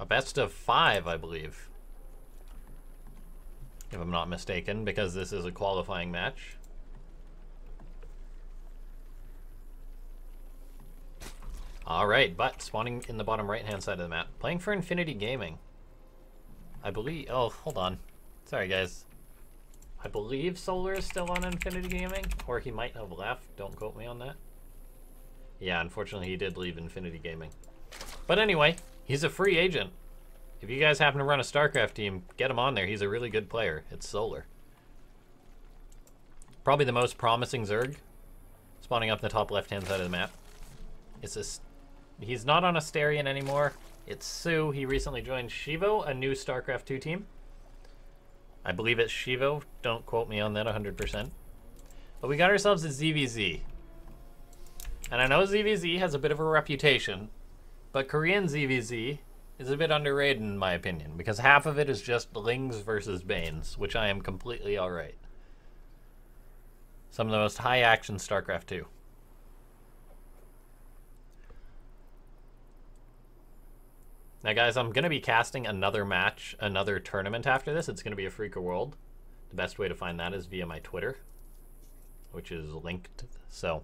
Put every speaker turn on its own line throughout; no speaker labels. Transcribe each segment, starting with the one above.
best of 5, I believe. If I'm not mistaken, because this is a qualifying match. Alright, but spawning in the bottom right-hand side of the map. Playing for Infinity Gaming. I believe... Oh, hold on. Sorry, guys. I believe soO is still on Infinity Gaming, or he might have left. Don't quote me on that. Yeah, unfortunately, he did leave Infinity Gaming. But anyway, he's a free agent. If you guys happen to run a Starcraft team, get him on there. He's a really good player. It's soO. Probably the most promising Zerg. Spawning up in the top left-hand side of the map. He's not on Asterion anymore. It's soO. He recently joined Shivo, a new Starcraft 2 team. I believe it's Shivo. Don't quote me on that 100%. But we got ourselves a ZvZ. And I know ZvZ has a bit of a reputation, but Korean ZvZ is a bit underrated in my opinion, because half of it is just Lings versus Banes, which I am completely alright. Some of the most high-action Starcraft 2. Now, guys, I'm going to be casting another match, another tournament after this. It's going to be a Freaker World. The best way to find that is via my Twitter, which is linked, so...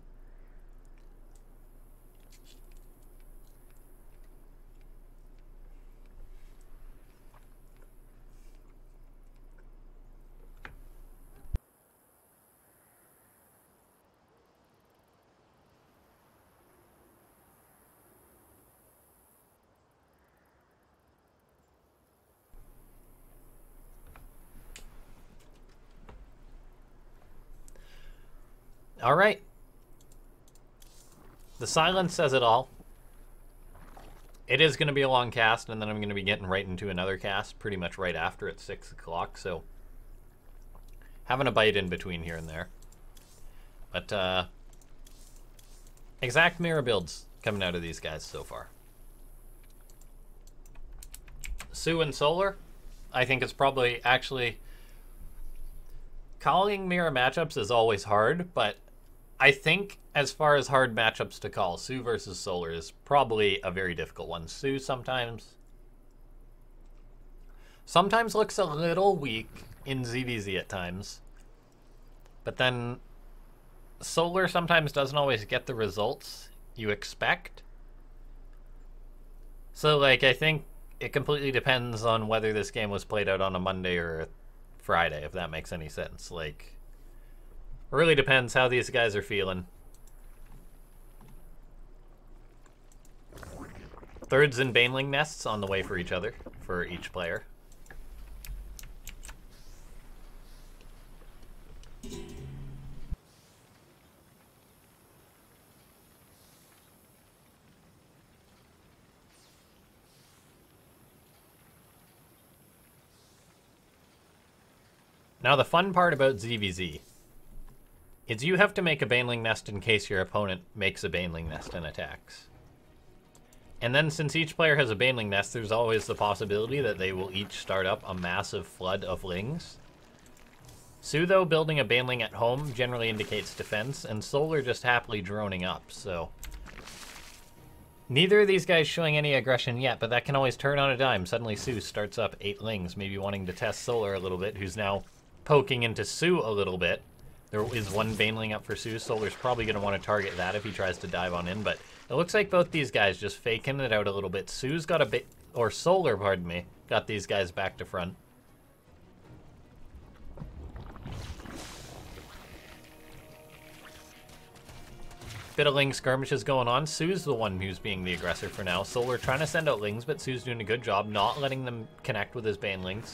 All right. The silence says it all. It is going to be a long cast, and then I'm going to be getting right into another cast pretty much right after at 6 o'clock, so having a bite in between here and there. But exact mirror builds coming out of these guys so far. soO and soO, I think it's probably actually... Calling mirror matchups is always hard, but I think as far as hard matchups to call, soO versus soO is probably a very difficult one. soO sometimes looks a little weak in ZvZ at times, but then soO sometimes doesn't always get the results you expect. So, like, I think it completely depends on whether this game was played out on a Monday or a Friday, if that makes any sense. Like, it really depends how these guys are feeling. Thirds and Baneling nests on the way for each other, for each player. Now, the fun part about ZvZ is you have to make a Baneling nest in case your opponent makes a Baneling nest and attacks. And then, since each player has a Baneling nest, there's always the possibility that they will each start up a massive flood of Lings. soO, though, building a Baneling at home generally indicates defense, and soO just happily droning up, so... Neither of these guys showing any aggression yet, but that can always turn on a dime. Suddenly soO starts up 8 Lings, maybe wanting to test soO a little bit, who's now poking into soO a little bit. There is one Baneling up for soO. soO's probably going to want to target that if he tries to dive on in, but it looks like both these guys just faking it out a little bit. soO's got a bit, or soO, pardon me, got these guys back to front. Bit of Ling skirmishes going on. soO's the one who's being the aggressor for now. soO trying to send out Lings, but soO's doing a good job not letting them connect with his Banelings.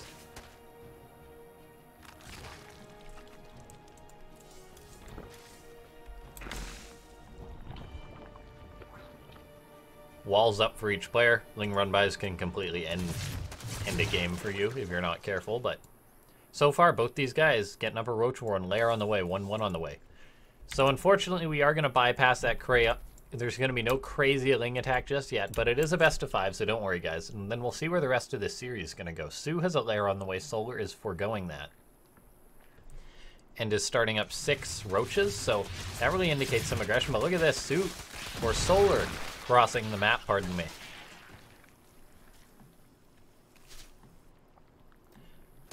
Walls up for each player. Ling run-bys can completely end a game for you if you're not careful, but so far both these guys getting up a Roach War and Lair on the way, 1-1 on the way. So unfortunately we are going to bypass that there's going to be no crazy Ling attack just yet, but it is a best of 5, so don't worry guys. And then we'll see where the rest of this series is going to go. soO has a Lair on the way, soO is foregoing that. And is starting up 6 Roaches, so that really indicates some aggression. But look at this, soO, or soO, crossing the map, pardon me.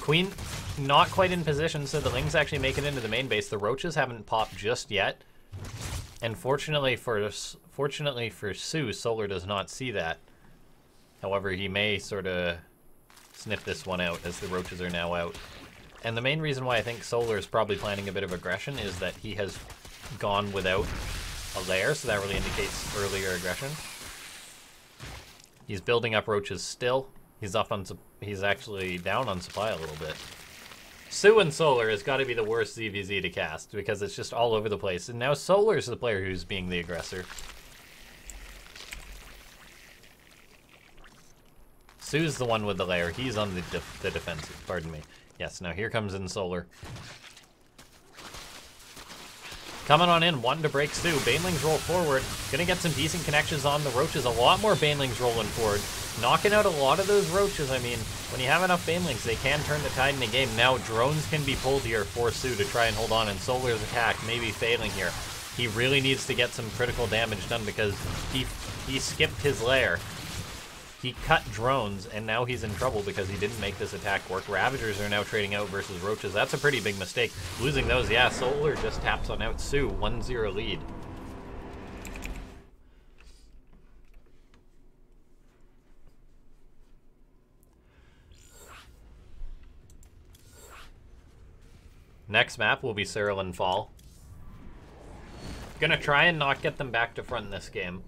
Queen not quite in position, so the Lings actually make it into the main base. The Roaches haven't popped just yet. And fortunately for soO, solar does not see that. However, he may sort of snip this one out as the Roaches are now out. And the main reason why I think solar is probably planning a bit of aggression is that he has gone without a lair, so that really indicates earlier aggression. He's building up Roaches still. He's actually down on supply a little bit. soO and Solar has got to be the worst ZvZ to cast because it's just all over the place. And now Solar's the player who's being the aggressor. soO's the one with the lair. He's on the defensive. Pardon me. Yes, now here comes in Solar. Coming on in, wanting to break soO. Banelings roll forward. Gonna get some decent connections on the Roaches. A lot more Banelings rolling forward. Knocking out a lot of those Roaches. I mean, when you have enough Banelings, they can turn the tide in the game. Now, drones can be pulled here for soO to try and hold on, and Solar's attack may be failing here. He really needs to get some critical damage done because he skipped his lair. He cut drones, and now he's in trouble because he didn't make this attack work. Ravagers are now trading out versus Roaches. That's a pretty big mistake. Losing those, yeah, Solar just taps on out soO. 1-0 lead. Next map will be Cerulean Fall. Gonna try and not get them back to front in this game.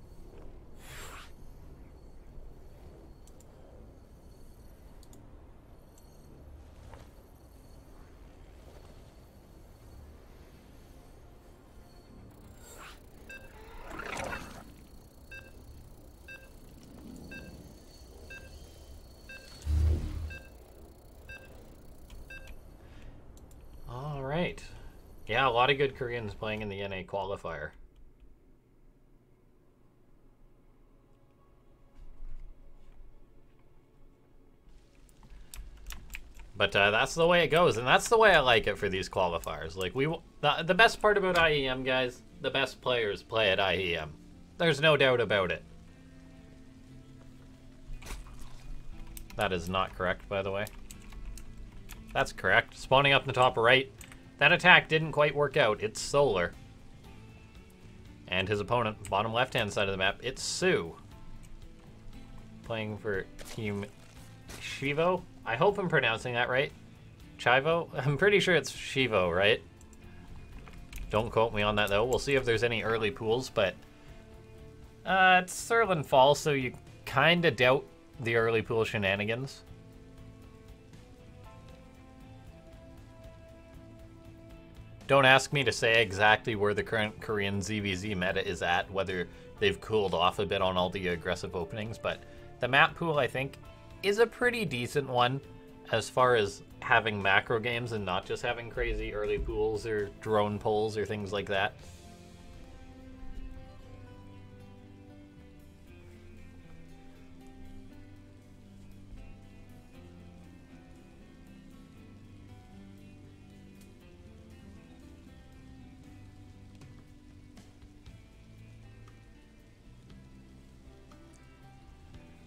Alright. Yeah, a lot of good Koreans playing in the NA qualifier. But that's the way it goes, and that's the way I like it for these qualifiers. Like, the best part about IEM, guys, the best players play at IEM. There's no doubt about it. That is not correct, by the way. That's correct. Spawning up in the top right. That attack didn't quite work out. It's Solar. And his opponent, bottom left-hand side of the map, it's soO. Playing for Team Shivo. I hope I'm pronouncing that right. Chivo? I'm pretty sure it's Shivo, right? Don't quote me on that, though. We'll see if there's any early pools, but it's Cerulean Fall, so you kind of doubt the early pool shenanigans. Don't ask me to say exactly where the current Korean ZvZ meta is at, whether they've cooled off a bit on all the aggressive openings, but the map pool, I think, is a pretty decent one as far as having macro games and not just having crazy early pools or drone pulls or things like that.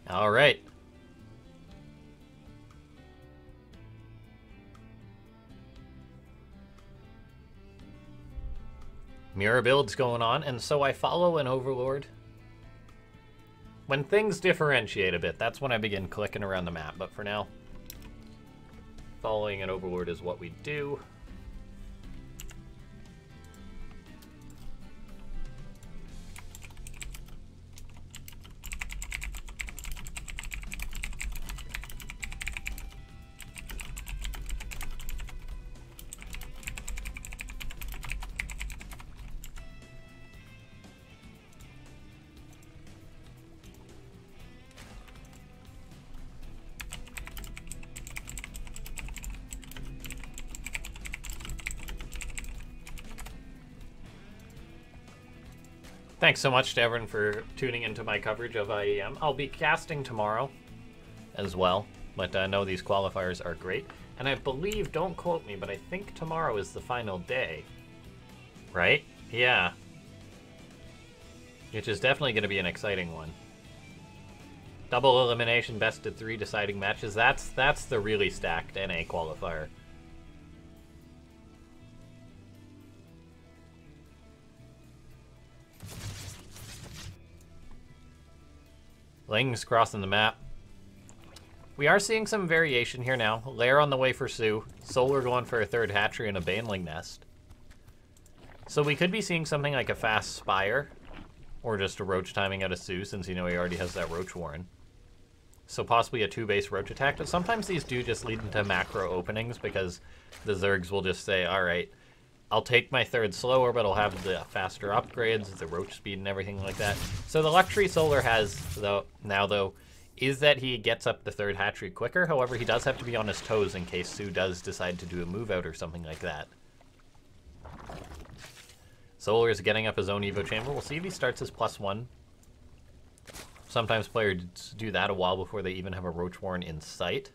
All right. Mirror builds going on, and so I follow an Overlord. When things differentiate a bit, that's when I begin clicking around the map, but for now, following an Overlord is what we do. Thanks so much to everyone for tuning into my coverage of IEM. I'll be casting tomorrow as well, but I know these qualifiers are great. And I believe, don't quote me, but I think tomorrow is the final day. Right? Yeah. Which is definitely going to be an exciting one. Double elimination, best of 3 deciding matches. That's the really stacked NA qualifier. Ling's crossing the map. We are seeing some variation here now. Lair on the way for soO. solar going for a 3rd hatchery and a Baneling nest. So we could be seeing something like a fast Spire. Or just a Roach timing out of soO, since you know he already has that Roach Warren. So possibly a 2-base Roach attack. But sometimes these do just lead into macro openings, because the Zergs will just say, alright, I'll take my 3rd slower, but I'll have the faster upgrades, the Roach speed and everything like that. So the luxury solar has, though, is that he gets up the 3rd hatchery quicker. However, he does have to be on his toes in case soO does decide to do a move out or something like that. Solar is getting up his own Evo chamber. We'll see if he starts his +1. Sometimes players do that a while before they even have a Roach Warren in sight.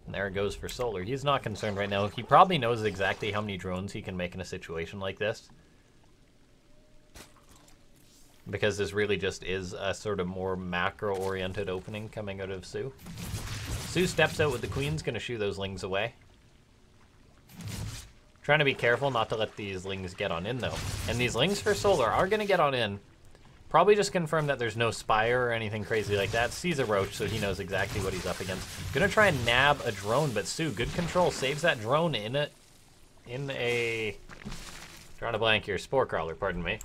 And there it goes for Solar. He's not concerned right now. He probably knows exactly how many drones he can make in a situation like this. Because this really just is a sort of more macro-oriented opening coming out of soO. soO steps out with the Queens, going to shoo those Lings away. Trying to be careful not to let these Lings get on in, though. And these Lings for Solar are going to get on in. Probably just confirm that there's no Spire or anything crazy like that. Sees a Roach, so he knows exactly what he's up against. Gonna try and nab a drone, but soO, good control, saves that drone in a... Drawing a blank here, Spore Crawler, pardon me.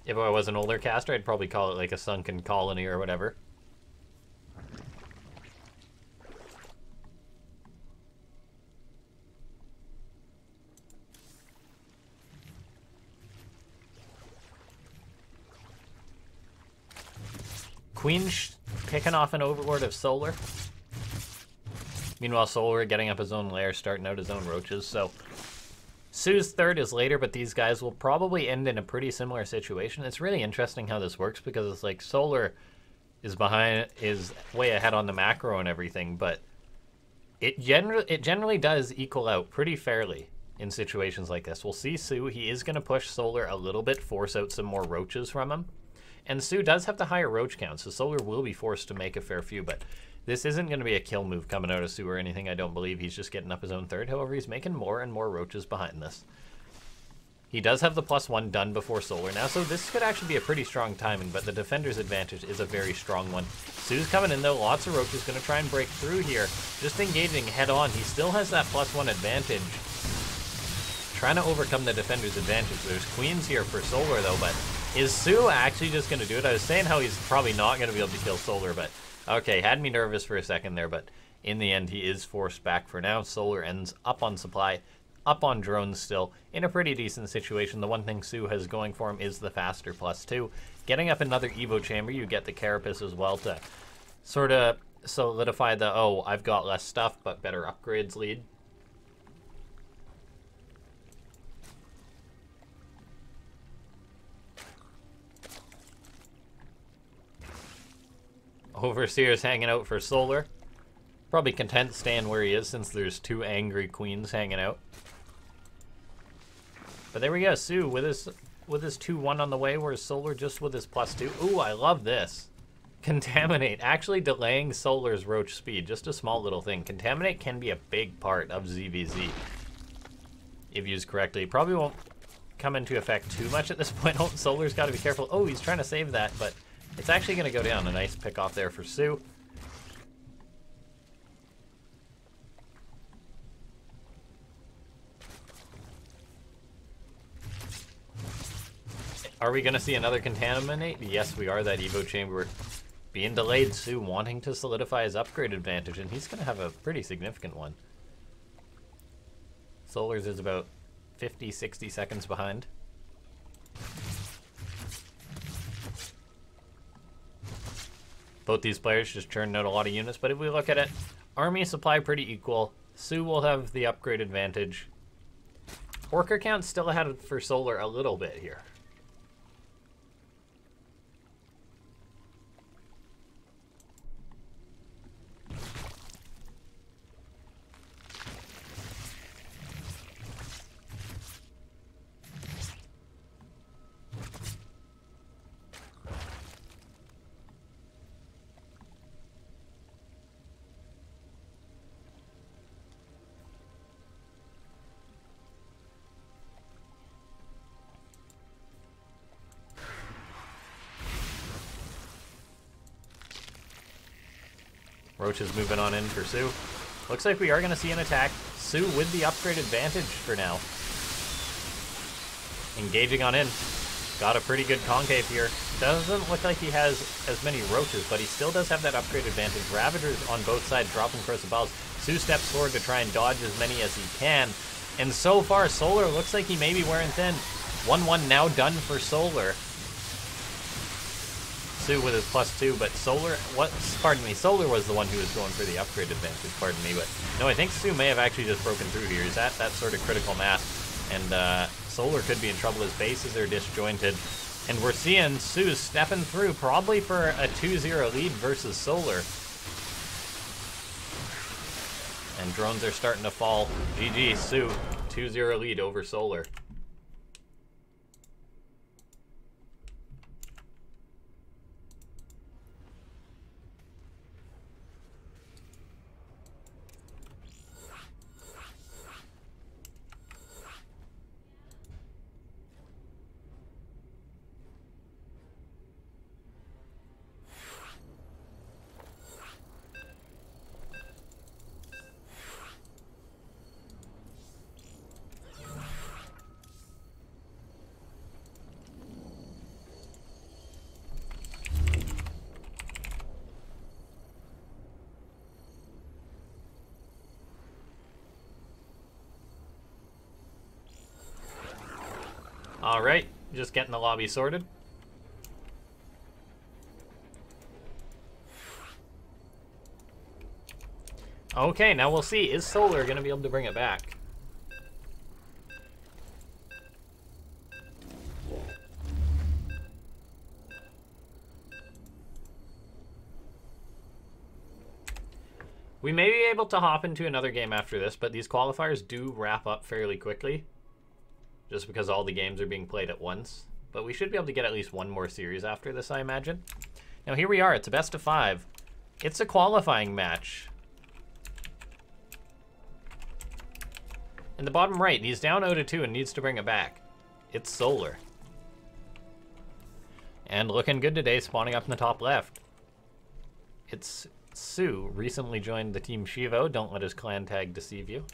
If I was an older caster, I'd probably call it like a Sunken Colony or whatever. Queen picking off an overlord of Solar. Meanwhile, Solar getting up his own lair, starting out his own roaches. So soO's 3rd is later, but these guys will probably end in a pretty similar situation. It's really interesting how this works, because it's like Solar is way ahead on the macro and everything, but it generally does equal out pretty fairly in situations like this. We'll see soO. He is going to push Solar a little bit, force out some more roaches from him. And soO does have the higher roach count, so Solar will be forced to make a fair few, but this isn't going to be a kill move coming out of soO or anything, I don't believe. He's just getting up his own 3rd. However, he's making more and more roaches behind this. He does have the +1 done before Solar now, so this could actually be a pretty strong timing, but the defender's advantage is a very strong one. soO's coming in, though. Lots of roaches going to try and break through here. Just engaging head-on. He still has that +1 advantage. Trying to overcome the defender's advantage. There's Queens here for Solar, though, but is soO actually just going to do it? I was saying how he's probably not going to be able to kill Solar, but okay, had me nervous for a second there, but in the end, he is forced back for now. Solar ends up on supply, up on drones still, in a pretty decent situation. The one thing soO has going for him is the faster +2. Getting up another Evo chamber, you get the Carapace as well to sort of solidify the, oh, I've got less stuff, but better upgrades lead. Overseer's hanging out for Solar. Probably content staying where he is since there's 2 angry Queens hanging out. But there we go, soO with his 2-1 on the way, whereas Solar just with his +2. Ooh, I love this. Contaminate, actually delaying Solar's roach speed. Just a small little thing. Contaminate can be a big part of ZvZ if used correctly. Probably won't come into effect too much at this point. Oh, Solar's got to be careful. Oh, he's trying to save that, but it's actually going to go down. A nice pick off there for soO. Are we going to see another Contaminate? Yes, we are. That Evo chamber being delayed. soO wanting to solidify his upgrade advantage, and he's going to have a pretty significant one. Solar's is about 50, 60 seconds behind. Both these players just churned out a lot of units, but if we look at it, army supply pretty equal. soO will have the upgrade advantage. Worker count still ahead for Solar a little bit here. Roach is moving on in for soO. Looks like we are going to see an attack. soO with the upgrade advantage for now. Engaging on in. Got a pretty good concave here. Doesn't look like he has as many roaches, but he still does have that upgrade advantage. Ravagers on both sides dropping corrosive balls. soO steps forward to try and dodge as many as he can. And so far, Solar looks like he may be wearing thin. 1-1 now done for Solar. soO with his +2, but Solar was the one who was going for the upgrade advantage, pardon me. But no, I think soO may have actually just broken through here. He's at that sort of critical mass, and Solar could be in trouble. His bases are disjointed, and we're seeing soO stepping through, probably for a 2-0 lead versus Solar. And drones are starting to fall. GG, soO, 2-0 lead over Solar. Alright, just getting the lobby sorted. Okay, now we'll see. Is Solar going to be able to bring it back? We may be able to hop into another game after this, but these qualifiers do wrap up fairly quickly, just because all the games are being played at once. But we should be able to get at least one more series after this, I imagine. Now here we are, it's a best of 5. It's a qualifying match. In the bottom right, he's down 0-2 and needs to bring it back. It's Solar. And looking good today, spawning up in the top left. It's soO, recently joined the team Shivo. Don't let his clan tag deceive you.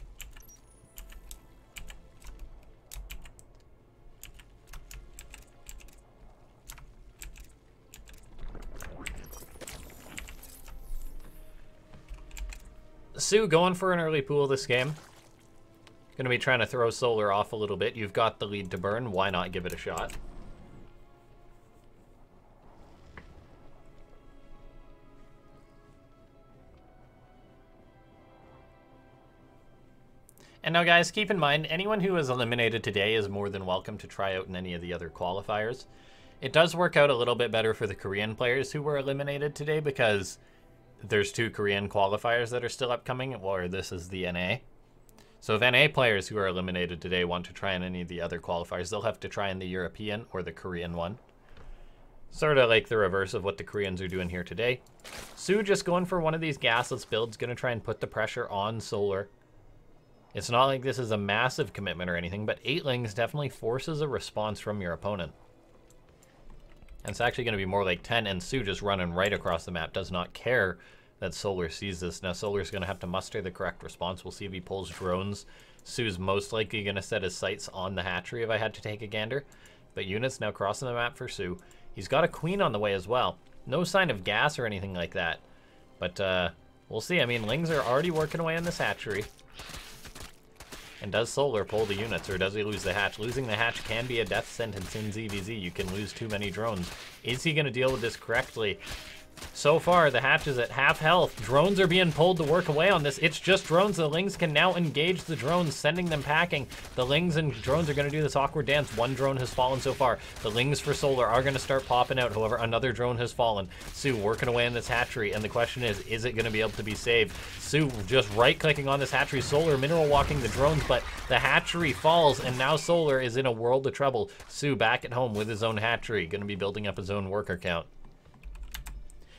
soO going for an early pool this game. Going to be trying to throw Solar off a little bit. You've got the lead to burn. Why not give it a shot? And now, guys, keep in mind, anyone who is eliminated today is more than welcome to try out in any of the other qualifiers. It does work out a little bit better for the Korean players who were eliminated today because there's 2 Korean qualifiers that are still upcoming, or this is the NA. So if NA players who are eliminated today want to try in any of the other qualifiers, they'll have to try in the European or the Korean one. Sort of like the reverse of what the Koreans are doing here today. soO just going for one of these gasless builds, going to try and put the pressure on Solar. It's not like this is a massive commitment or anything, but 8-lings definitely forces a response from your opponent. And it's actually going to be more like 10, and soO just running right across the map, does not care that Solar sees this. Now Solar's going to have to muster the correct response. We'll see if he pulls drones. soO's most likely going to set his sights on the hatchery if I had to take a gander. But units now crossing the map for soO. He's got a queen on the way as well. No sign of gas or anything like that. But we'll see. I mean, lings are already working away on this hatchery. And does Solar pull the units, or does he lose the hatch? Losing the hatch can be a death sentence in ZvZ. You can lose too many drones. Is he going to deal with this correctly? So far, the hatch is at half health. Drones are being pulled to work away on this. It's just drones. The lings can now engage the drones, sending them packing. The lings and drones are going to do this awkward dance. One drone has fallen so far. The lings for Solar are going to start popping out. However, another drone has fallen. soO working away in this hatchery, and the question is it going to be able to be saved? soO just right-clicking on this hatchery. Solar mineral walking the drones, but the hatchery falls, and now Solar is in a world of trouble. soO back at home with his own hatchery, going to be building up his own worker count.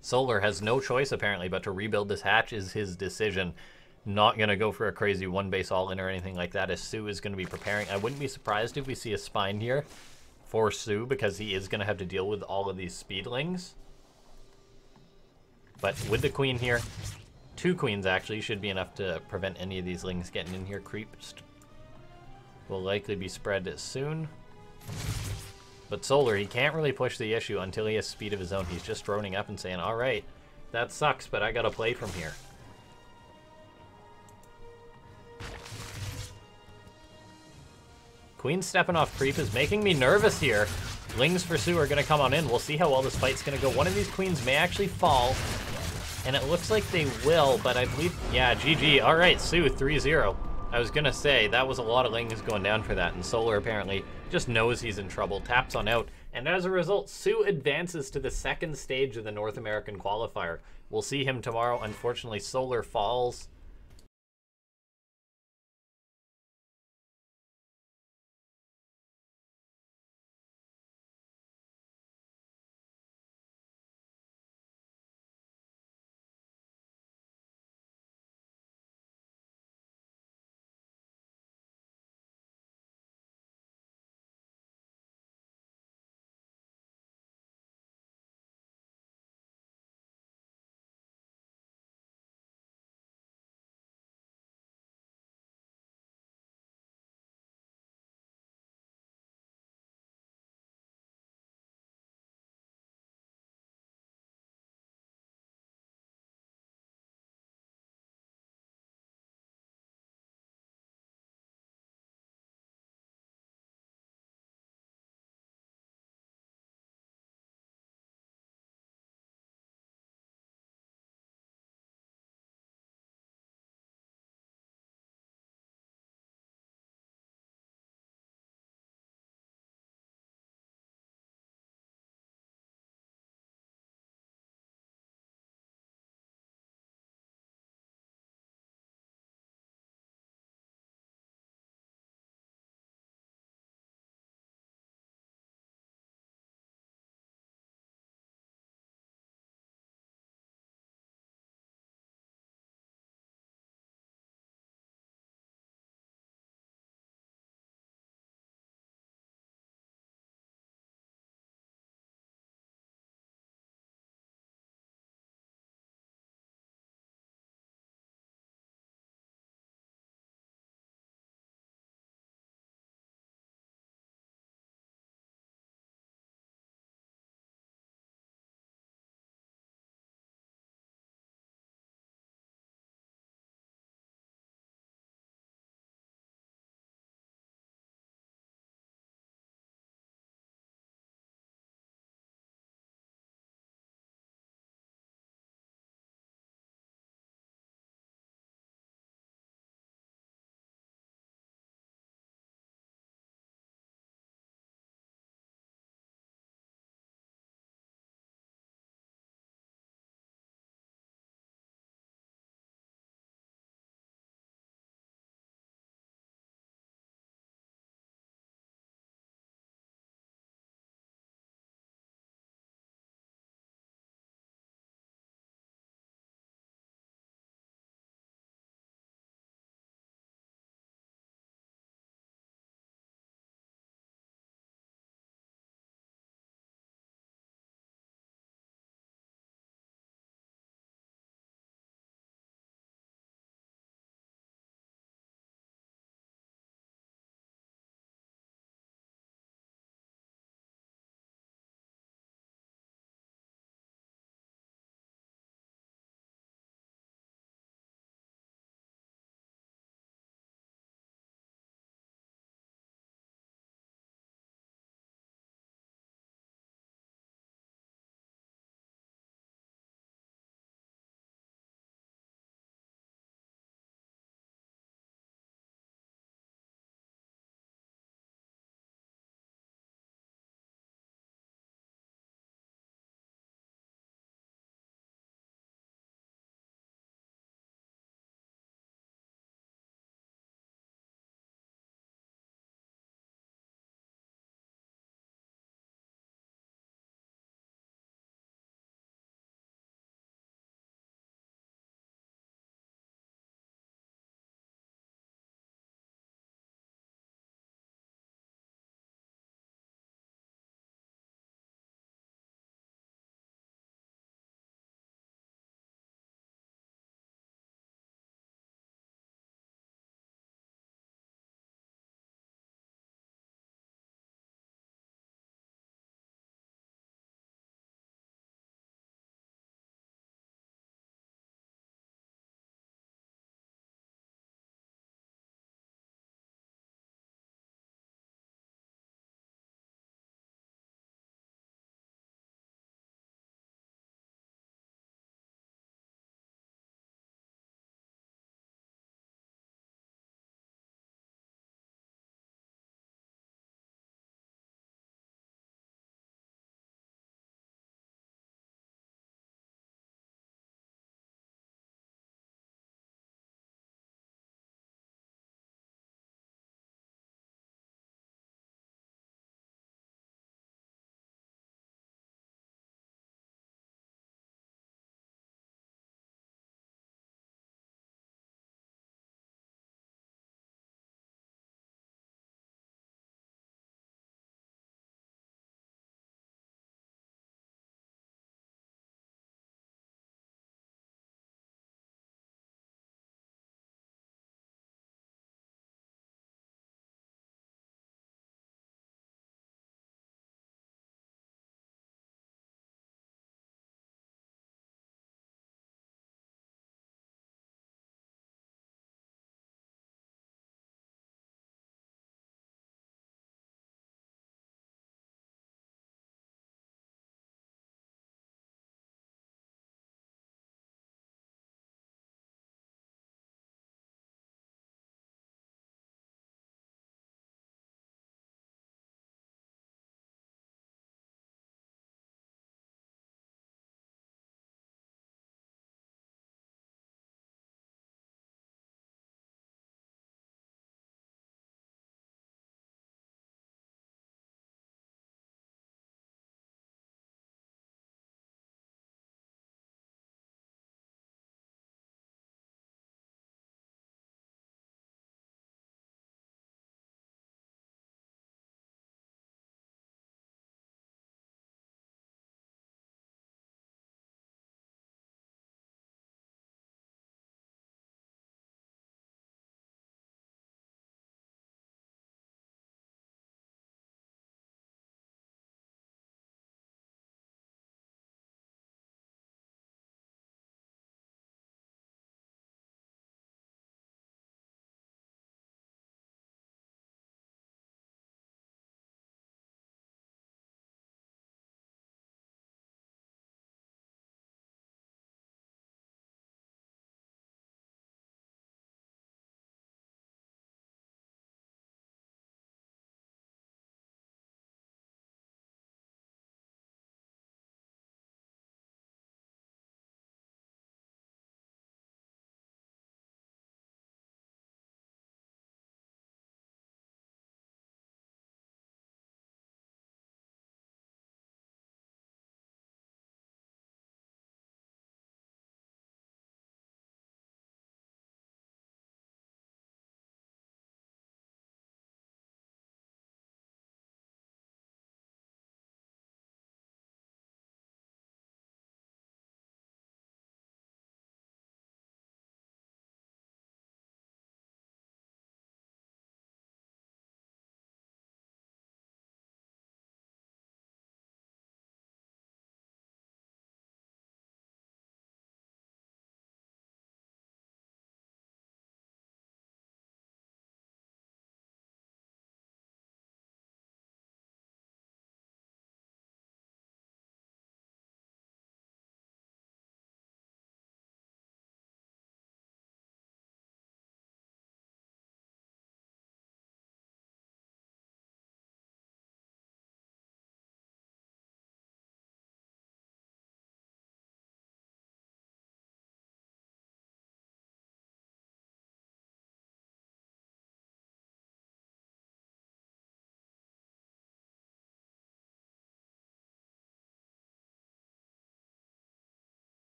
Solar has no choice, apparently, but to rebuild this hatch is his decision. Not going to go for a crazy one-base all-in or anything like that, as soO is going to be preparing. I wouldn't be surprised if we see a spine here for soO, because he is going to have to deal with all of these speedlings. But with the queen here, 2 queens, actually, should be enough to prevent any of these lings getting in here. Creep will likely be spread soon. But Solar, he can't really push the issue until he has speed of his own. He's just droning up and saying, all right, that sucks, but I gotta play from here. Queen stepping off creep is making me nervous here. Lings for soO are going to come on in. We'll see how well this fight's going to go. One of these queens may actually fall, and it looks like they will, but I believe... Yeah, GG. All right, soO, 3-0. I was going to say, that was a lot of lings going down for that, and Solar apparently just knows he's in trouble, taps on out, and as a result, soO advances to the 2nd stage of the North American qualifier. We'll see him tomorrow. Unfortunately, Solar falls